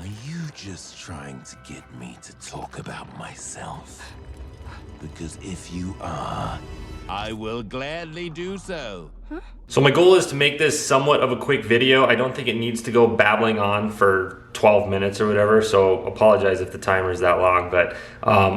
Are you just trying to get me to talk about myself? Because if you are, I will gladly do so. So my goal is to make this somewhat of a quick video. I don't think it needs to go babbling on for 12 minutes or whatever, so apologize if the timer is that long, but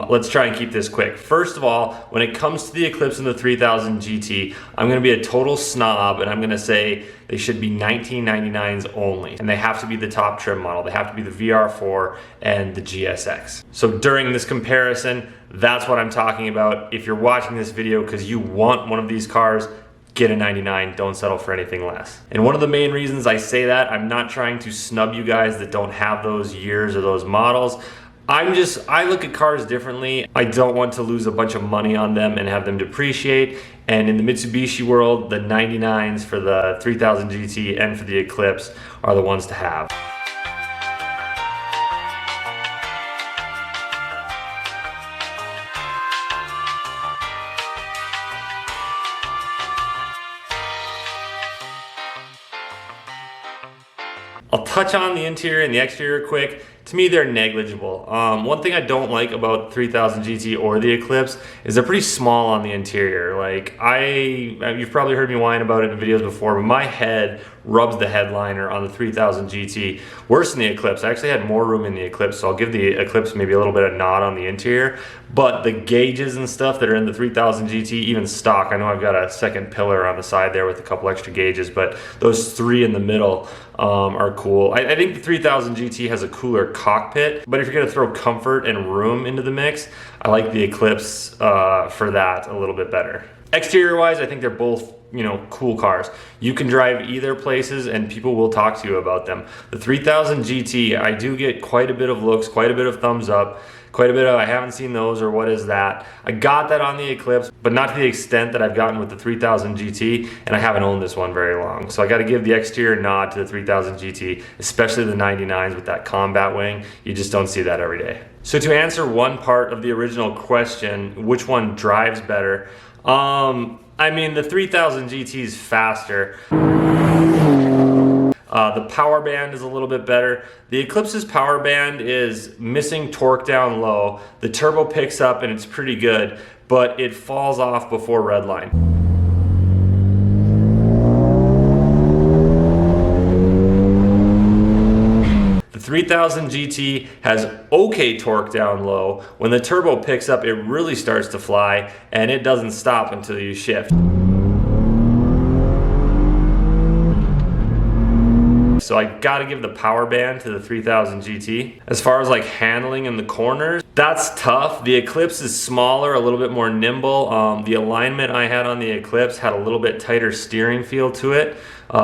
let's try and keep this quick. First of all, when it comes to the Eclipse and the 3000 GT, I'm gonna be a total snob and I'm gonna say they should be 1999s only, and they have to be the top trim model. They have to be the VR4 and the GSX. So during this comparison, that's what I'm talking about. If you're watching this video because you want one of these cars, get a 99, don't settle for anything less. And one of the main reasons I say that, I'm not trying to snub you guys that don't have those years or those models. I look at cars differently. I don't want to lose a bunch of money on them and have them depreciate. And in the Mitsubishi world, the 99s for the 3000 GT and for the Eclipse are the ones to have. I'll touch on the interior and the exterior quick. To me, they're negligible. One thing I don't like about 3000 GT or the Eclipse is they're pretty small on the interior. Like you've probably heard me whine about it in videos before, but my head rubs the headliner on the 3000 GT worse than the Eclipse. I actually had more room in the Eclipse, so I'll give the Eclipse maybe a little bit of nod on the interior. But the gauges and stuff that are in the 3000 GT, even stock, I know I've got a second pillar on the side there with a couple extra gauges, but those three in the middle are cool. I think the 3000 GT has a cooler cockpit, but if you're gonna throw comfort and room into the mix, I like the Eclipse for that a little bit better. Exterior wise, I think they're both, you know, cool cars. You can drive either places and people will talk to you about them. The 3000 GT, I do get quite a bit of looks, quite a bit of thumbs up, quite a bit of I haven't seen those or what is that. I got that on the Eclipse, but not to the extent that I've gotten with the 3000 GT, and I haven't owned this one very long. So I gotta give the exterior nod to the 3000 GT, especially the 99s with that combat wing. You just don't see that every day. So to answer one part of the original question, which one drives better? I mean, the 3000 GT is faster. The power band is a little bit better. The Eclipse's power band is missing torque down low. The turbo picks up and it's pretty good, but it falls off before redline. The 3000 GT has okay torque down low. When the turbo picks up, it really starts to fly and it doesn't stop until you shift. So I gotta give the power band to the 3000 GT. As far as like handling in the corners, that's tough. The Eclipse is smaller, a little bit more nimble. The alignment I had on the Eclipse had a little bit tighter steering feel to it.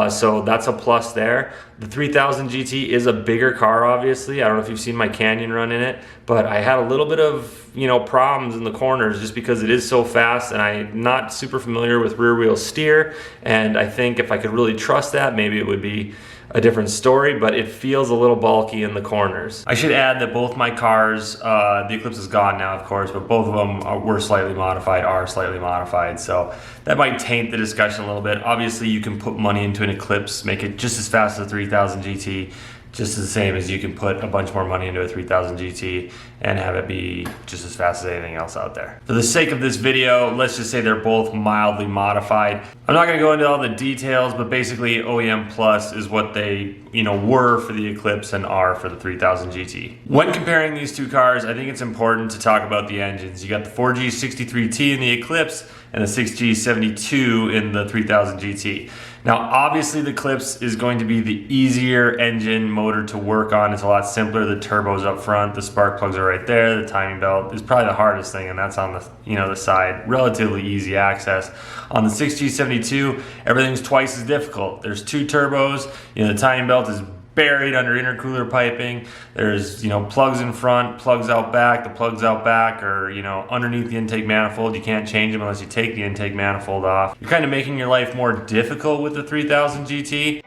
So that's a plus there. The 3000 GT is a bigger car, obviously. I don't know if you've seen my Canyon run in it, but I had a little bit of, you know, problems in the corners just because it is so fast and I'm not super familiar with rear wheel steer. And I think if I could really trust that, maybe it would be a different story, but it feels a little bulky in the corners. I should add that both my cars, the Eclipse is gone now, of course, but both of them are slightly modified, so that might taint the discussion a little bit. Obviously, you can put money into an Eclipse, make it just as fast as the 3000 GT, just the same as you can put a bunch more money into a 3000 GT and have it be just as fast as anything else out there. For the sake of this video, let's just say they're both mildly modified. I'm not gonna go into all the details, but basically OEM Plus is what they, you know, were for the Eclipse and are for the 3000 GT. When comparing these two cars, I think it's important to talk about the engines. You got the 4G63T in the Eclipse and the 6G72 in the 3000 GT. Now, obviously the Eclipse is going to be the easier engine motor to work on. It's a lot simpler. The turbo's up front, the spark plugs are right there, the timing belt is probably the hardest thing, and that's on the, you know, the side. Relatively easy access. On the 6G72, everything's twice as difficult. There's two turbos, you know, the timing belt is buried under intercooler piping. There's, you know, plugs in front, plugs out back. The plugs out back are, you know, underneath the intake manifold. You can't change them unless you take the intake manifold off. You're kind of making your life more difficult with the 3000 GT.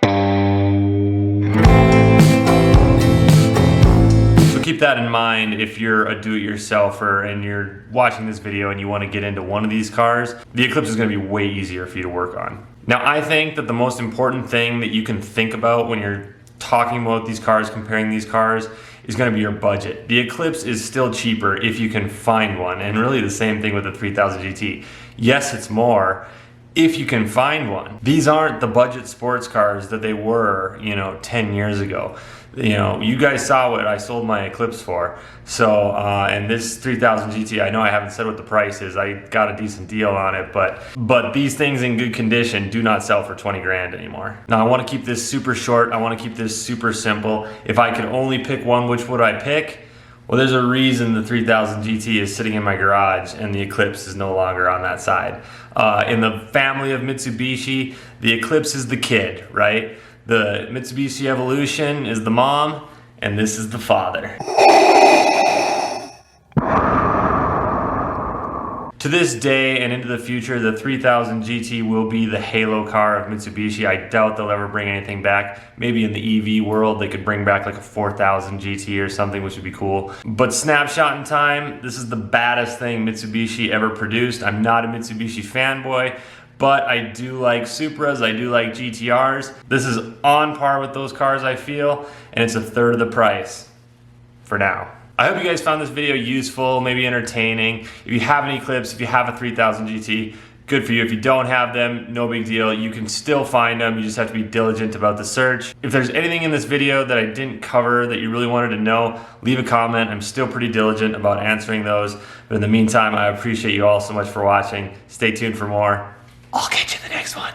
So keep that in mind if you're a do-it-yourselfer and you're watching this video and you want to get into one of these cars. The Eclipse is going to be way easier for you to work on. Now, I think that the most important thing that you can think about when you're talking about these cars, comparing these cars, is going to be your budget. The Eclipse is still cheaper if you can find one, and really the same thing with the 3000 GT. Yes, it's more if you can find one. These aren't the budget sports cars that they were, you know, 10 years ago. You know, you guys saw what I sold my Eclipse for. So, and this 3000 GT, I know I haven't said what the price is. I got a decent deal on it, but these things in good condition do not sell for 20 grand anymore. Now, I want to keep this super short. I want to keep this super simple. If I could only pick one, which would I pick? Well, there's a reason the 3000 GT is sitting in my garage and the Eclipse is no longer on that side. In the family of Mitsubishi, the Eclipse is the kid, right? The Mitsubishi Evolution is the mom, and this is the father. To this day and into the future, the 3000 GT will be the halo car of Mitsubishi. I doubt they'll ever bring anything back. Maybe in the EV world, they could bring back like a 4000 GT or something, which would be cool. But snapshot in time, this is the baddest thing Mitsubishi ever produced. I'm not a Mitsubishi fanboy, but I do like Supras, I do like GTRs. This is on par with those cars, I feel, and it's a third of the price for now. I hope you guys found this video useful, maybe entertaining. If you have an Eclipse, if you have a 3000 GT, good for you. If you don't have them, no big deal. You can still find them. You just have to be diligent about the search. If there's anything in this video that I didn't cover that you really wanted to know, leave a comment. I'm still pretty diligent about answering those. But in the meantime, I appreciate you all so much for watching. Stay tuned for more. I'll catch you in the next one.